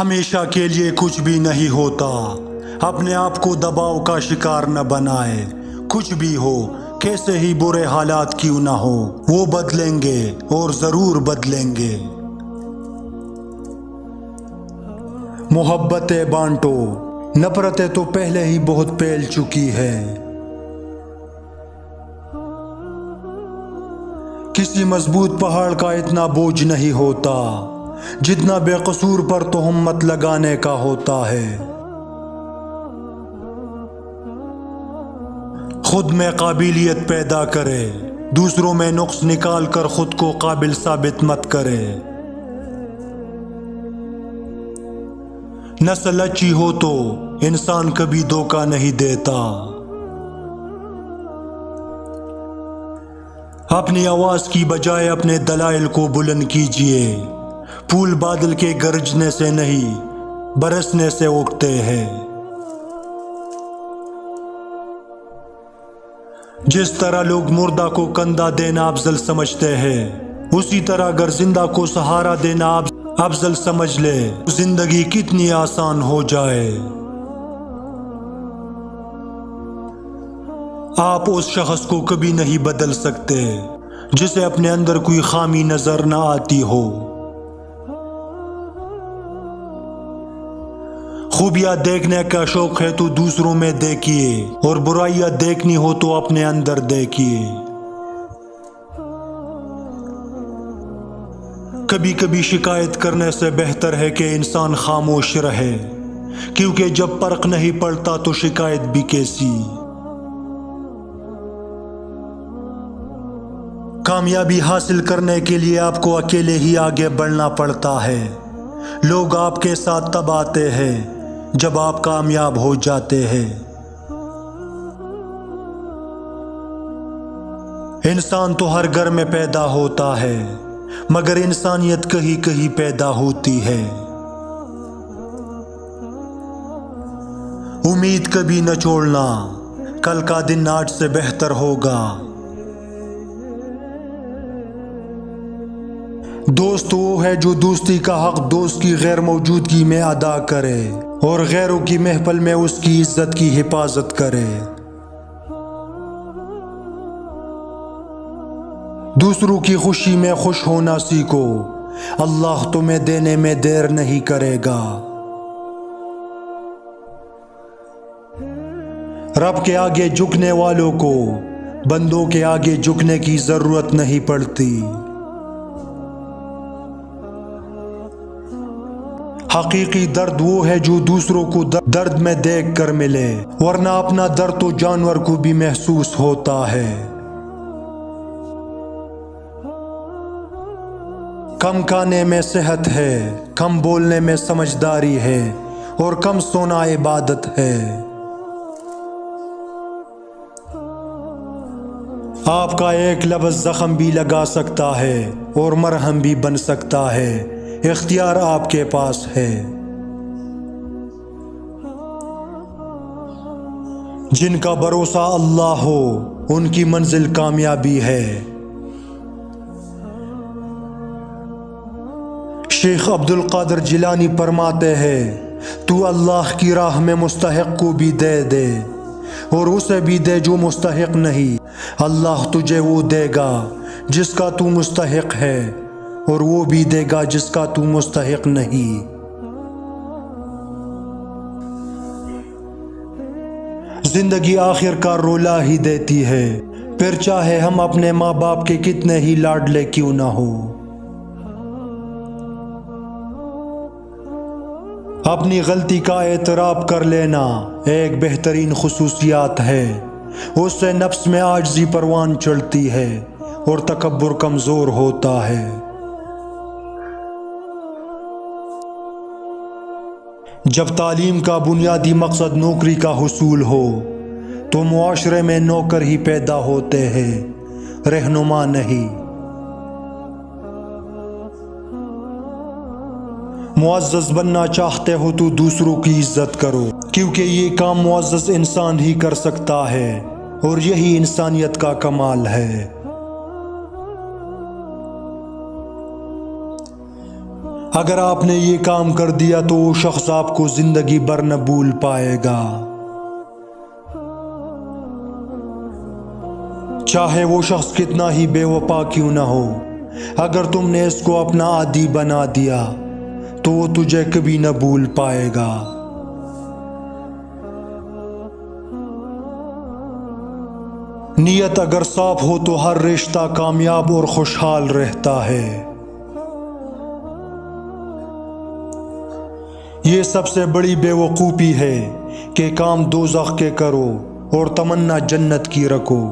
ہمیشہ کے لیے کچھ بھی نہیں ہوتا، اپنے آپ کو دباؤ کا شکار نہ بنائے۔ کچھ بھی ہو، کیسے ہی برے حالات کیوں نہ ہو، وہ بدلیں گے اور ضرور بدلیں گے۔ محبتیں بانٹو، نفرتیں تو پہلے ہی بہت پھیل چکی ہے۔ کسی مضبوط پہاڑ کا اتنا بوجھ نہیں ہوتا جتنا بے قصور پر تہمت لگانے کا ہوتا ہے۔ خود میں قابلیت پیدا کرے، دوسروں میں نقص نکال کر خود کو قابل ثابت مت کرے۔ نسل اچھی ہو تو انسان کبھی دھوکہ نہیں دیتا۔ اپنی آواز کی بجائے اپنے دلائل کو بلند کیجیے۔ پھول بادل کے گرجنے سے نہیں، برسنے سے اگتے ہیں۔ جس طرح لوگ مردہ کو کندھا دینا افضل سمجھتے ہیں، اسی طرح اگر زندہ کو سہارا دینا افضل سمجھ لے، زندگی کتنی آسان ہو جائے۔ آپ اس شخص کو کبھی نہیں بدل سکتے جسے اپنے اندر کوئی خامی نظر نہ آتی ہو۔ خوبیاں دیکھنے کا شوق ہے تو دوسروں میں دیکھیے، اور برائیاں دیکھنی ہو تو اپنے اندر دیکھیے۔ کبھی کبھی شکایت کرنے سے بہتر ہے کہ انسان خاموش رہے، کیونکہ جب فرق نہیں پڑتا تو شکایت بھی کیسی۔ کامیابی حاصل کرنے کے لیے آپ کو اکیلے ہی آگے بڑھنا پڑتا ہے۔ لوگ آپ کے ساتھ تب آتے ہیں جب آپ کامیاب ہو جاتے ہیں۔ انسان تو ہر گھر میں پیدا ہوتا ہے، مگر انسانیت کہیں کہیں پیدا ہوتی ہے۔ امید کبھی نہ چھوڑنا، کل کا دن آج سے بہتر ہوگا۔ دوست وہ ہے جو دوستی کا حق دوست کی غیر موجودگی میں ادا کرے اور غیروں کی محفل میں اس کی عزت کی حفاظت کرے۔ دوسروں کی خوشی میں خوش ہونا سیکھو، اللہ تمہیں دینے میں دیر نہیں کرے گا۔ رب کے آگے جھکنے والوں کو بندوں کے آگے جھکنے کی ضرورت نہیں پڑتی۔ حقیقی درد وہ ہے جو دوسروں کو درد میں دیکھ کر ملے، ورنہ اپنا درد تو جانور کو بھی محسوس ہوتا ہے۔ کم کھانے میں صحت ہے، کم بولنے میں سمجھداری ہے، اور کم سونا عبادت ہے۔ آپ کا ایک لفظ زخم بھی لگا سکتا ہے اور مرہم بھی بن سکتا ہے، اختیار آپ کے پاس ہے۔ جن کا بھروسہ اللہ ہو ان کی منزل کامیابی ہے۔ شیخ عبد القادر جیلانی فرماتے ہیں، تو اللہ کی راہ میں مستحق کو بھی دے دے اور اسے بھی دے جو مستحق نہیں، اللہ تجھے وہ دے گا جس کا تو مستحق ہے، اور وہ بھی دے گا جس کا تو مستحق نہیں۔ زندگی آخر کار رولا ہی دیتی ہے، پھر چاہے ہم اپنے ماں باپ کے کتنے ہی لاڈلے کیوں نہ ہو۔ اپنی غلطی کا اعتراف کر لینا ایک بہترین خصوصیات ہے، اس سے نفس میں عاجزی پروان چڑھتی ہے اور تکبر کمزور ہوتا ہے۔ جب تعلیم کا بنیادی مقصد نوکری کا حصول ہو تو معاشرے میں نوکر ہی پیدا ہوتے ہیں، رہنما نہیں۔ معزز بننا چاہتے ہو تو دوسروں کی عزت کرو، کیونکہ یہ کام معزز انسان ہی کر سکتا ہے، اور یہی انسانیت کا کمال ہے۔ اگر آپ نے یہ کام کر دیا تو وہ شخص آپ کو زندگی بھر نہ بھول پائے گا، چاہے وہ شخص کتنا ہی بے وفا کیوں نہ ہو۔ اگر تم نے اس کو اپنا عادی بنا دیا تو وہ تجھے کبھی نہ بھول پائے گا۔ نیت اگر صاف ہو تو ہر رشتہ کامیاب اور خوشحال رہتا ہے۔ یہ سب سے بڑی بے وقوفی ہے کہ کام دوزخ کے کرو اور تمنا جنت کی رکھو۔